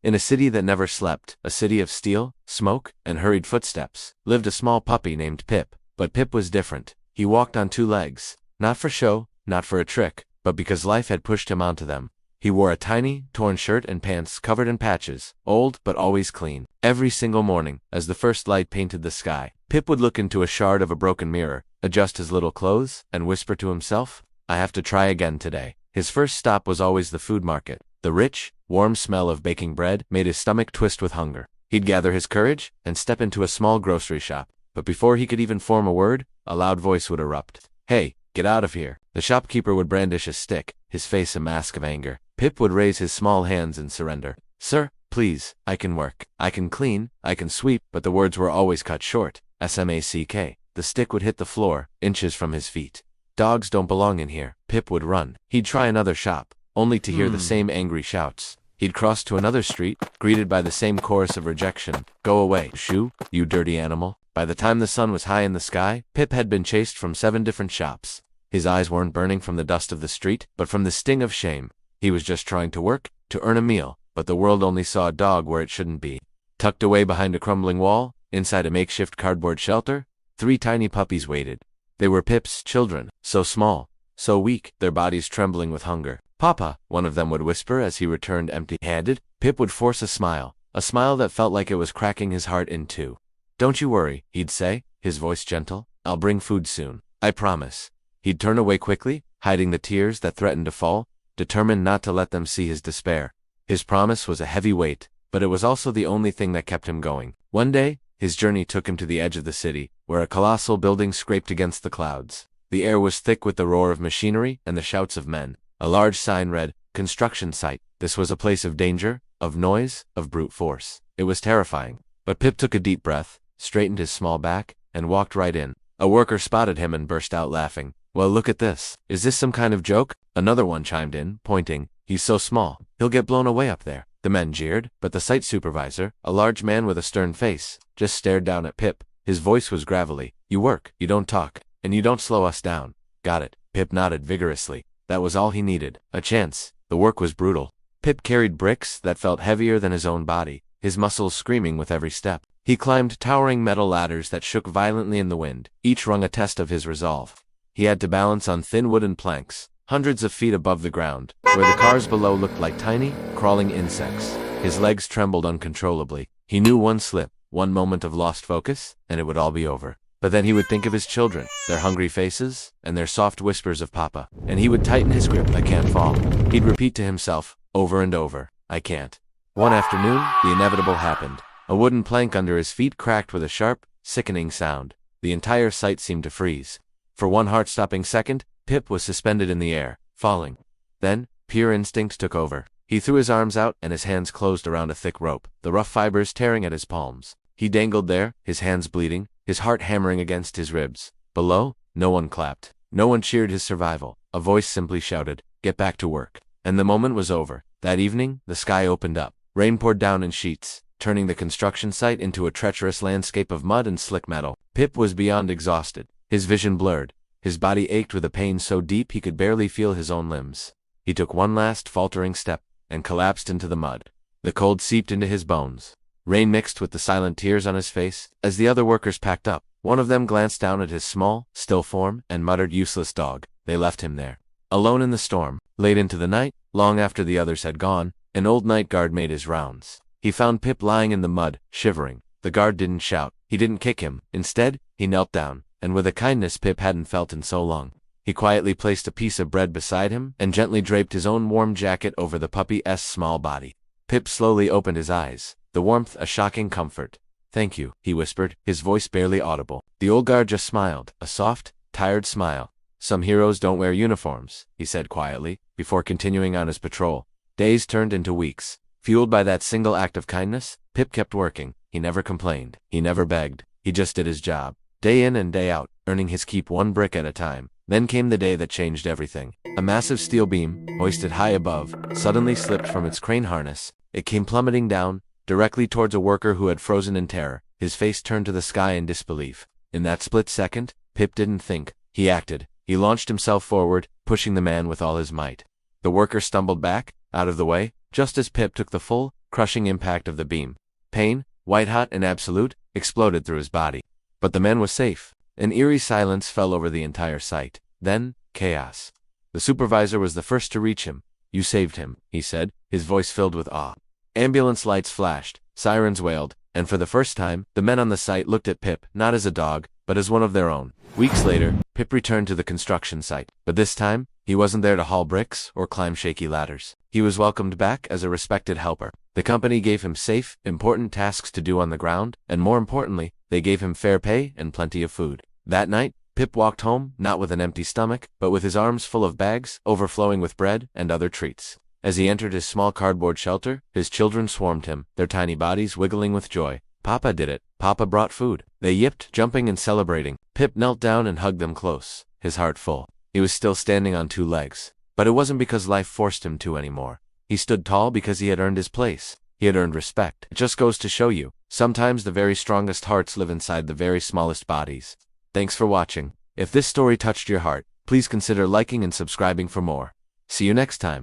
In a city that never slept, a city of steel, smoke, and hurried footsteps, lived a small puppy named Pip. But Pip was different. He walked on two legs, not for show, not for a trick, but because life had pushed him onto them. He wore a tiny, torn shirt and pants covered in patches, old but always clean. Every single morning, as the first light painted the sky, Pip would look into a shard of a broken mirror, adjust his little clothes, and whisper to himself, "I have to try again today." His first stop was always the food market. The rich, warm smell of baking bread made his stomach twist with hunger. He'd gather his courage and step into a small grocery shop. But before he could even form a word, a loud voice would erupt. "Hey, get out of here." The shopkeeper would brandish a stick, his face a mask of anger. Pip would raise his small hands in surrender. "Sir, please, I can work. I can clean, I can sweep," but the words were always cut short. SMACK. The stick would hit the floor, inches from his feet. "Dogs don't belong in here." Pip would run. He'd try another shop, only to hear the same angry shouts. He'd cross to another street, greeted by the same chorus of rejection. "Go away, shoo, you dirty animal." By the time the sun was high in the sky, Pip had been chased from 7 different shops. His eyes weren't burning from the dust of the street, but from the sting of shame. He was just trying to work, to earn a meal, but the world only saw a dog where it shouldn't be. Tucked away behind a crumbling wall, inside a makeshift cardboard shelter, 3 tiny puppies waited. They were Pip's children, so small, so weak, their bodies trembling with hunger. "Papa," one of them would whisper as he returned empty-handed. Pip would force a smile that felt like it was cracking his heart in two. "Don't you worry," he'd say, his voice gentle. "I'll bring food soon. I promise." He'd turn away quickly, hiding the tears that threatened to fall, determined not to let them see his despair. His promise was a heavy weight, but it was also the only thing that kept him going. One day, his journey took him to the edge of the city, where a colossal building scraped against the clouds. The air was thick with the roar of machinery and the shouts of men. A large sign read, "Construction Site." This was a place of danger, of noise, of brute force. It was terrifying. But Pip took a deep breath, straightened his small back, and walked right in. A worker spotted him and burst out laughing. "Well, look at this. Is this some kind of joke?" Another one chimed in, pointing. "He's so small, he'll get blown away up there." The men jeered, but the site supervisor, a large man with a stern face, just stared down at Pip. His voice was gravelly. "You work, you don't talk, and you don't slow us down." "Got it." Pip nodded vigorously. That was all he needed. A chance. The work was brutal. Pip carried bricks that felt heavier than his own body, his muscles screaming with every step. He climbed towering metal ladders that shook violently in the wind, each rung a test of his resolve. He had to balance on thin wooden planks, hundreds of feet above the ground, where the cars below looked like tiny, crawling insects. His legs trembled uncontrollably. He knew one slip, one moment of lost focus, and it would all be over. But then he would think of his children, their hungry faces, and their soft whispers of Papa, and he would tighten his grip. "I can't fall." He'd repeat to himself, over and over, "I can't." One afternoon, the inevitable happened. A wooden plank under his feet cracked with a sharp, sickening sound. The entire site seemed to freeze. For one heart-stopping second, Pip was suspended in the air, falling. Then, pure instinct took over. He threw his arms out and his hands closed around a thick rope, the rough fibers tearing at his palms. He dangled there, his hands bleeding, his heart hammering against his ribs. Below, no one clapped. No one cheered his survival. A voice simply shouted, "Get back to work." And the moment was over. That evening, the sky opened up. Rain poured down in sheets, turning the construction site into a treacherous landscape of mud and slick metal. Pip was beyond exhausted. His vision blurred. His body ached with a pain so deep he could barely feel his own limbs. He took one last faltering step and collapsed into the mud. The cold seeped into his bones. Rain mixed with the silent tears on his face. As the other workers packed up, one of them glanced down at his small, still form and muttered, "Useless dog." They left him there. Alone in the storm, late into the night, long after the others had gone, an old night guard made his rounds. He found Pip lying in the mud, shivering. The guard didn't shout. He didn't kick him. Instead, he knelt down, and with a kindness Pip hadn't felt in so long, he quietly placed a piece of bread beside him and gently draped his own warm jacket over the puppy's small body. Pip slowly opened his eyes, the warmth a shocking comfort. "Thank you," he whispered, his voice barely audible. The old guard just smiled, a soft, tired smile. "Some heroes don't wear uniforms," he said quietly, before continuing on his patrol. Days turned into weeks. Fueled by that single act of kindness, Pip kept working. He never complained. He never begged. He just did his job, day in and day out, earning his keep one brick at a time. Then came the day that changed everything. A massive steel beam, hoisted high above, suddenly slipped from its crane harness. It came plummeting down, directly towards a worker who had frozen in terror. His face turned to the sky in disbelief. In that split second, Pip didn't think. He acted. He launched himself forward, pushing the man with all his might. The worker stumbled back, out of the way, just as Pip took the full, crushing impact of the beam. Pain, white-hot and absolute, exploded through his body. But the man was safe. An eerie silence fell over the entire site. Then, chaos. The supervisor was the first to reach him. "You saved him," he said, his voice filled with awe. Ambulance lights flashed, sirens wailed, and for the first time, the men on the site looked at Pip not as a dog, but as one of their own. Weeks later, Pip returned to the construction site. But this time, he wasn't there to haul bricks or climb shaky ladders. He was welcomed back as a respected helper. The company gave him safe, important tasks to do on the ground, and more importantly, they gave him fair pay and plenty of food. That night, Pip walked home, not with an empty stomach, but with his arms full of bags, overflowing with bread and other treats. As he entered his small cardboard shelter, his children swarmed him, their tiny bodies wiggling with joy. "Papa did it. Papa brought food." They yipped, jumping and celebrating. Pip knelt down and hugged them close, his heart full. He was still standing on 2 legs. But it wasn't because life forced him to anymore. He stood tall because he had earned his place. He had earned respect. It just goes to show you, sometimes the very strongest hearts live inside the very smallest bodies. Thanks for watching. If this story touched your heart, please consider liking and subscribing for more. See you next time.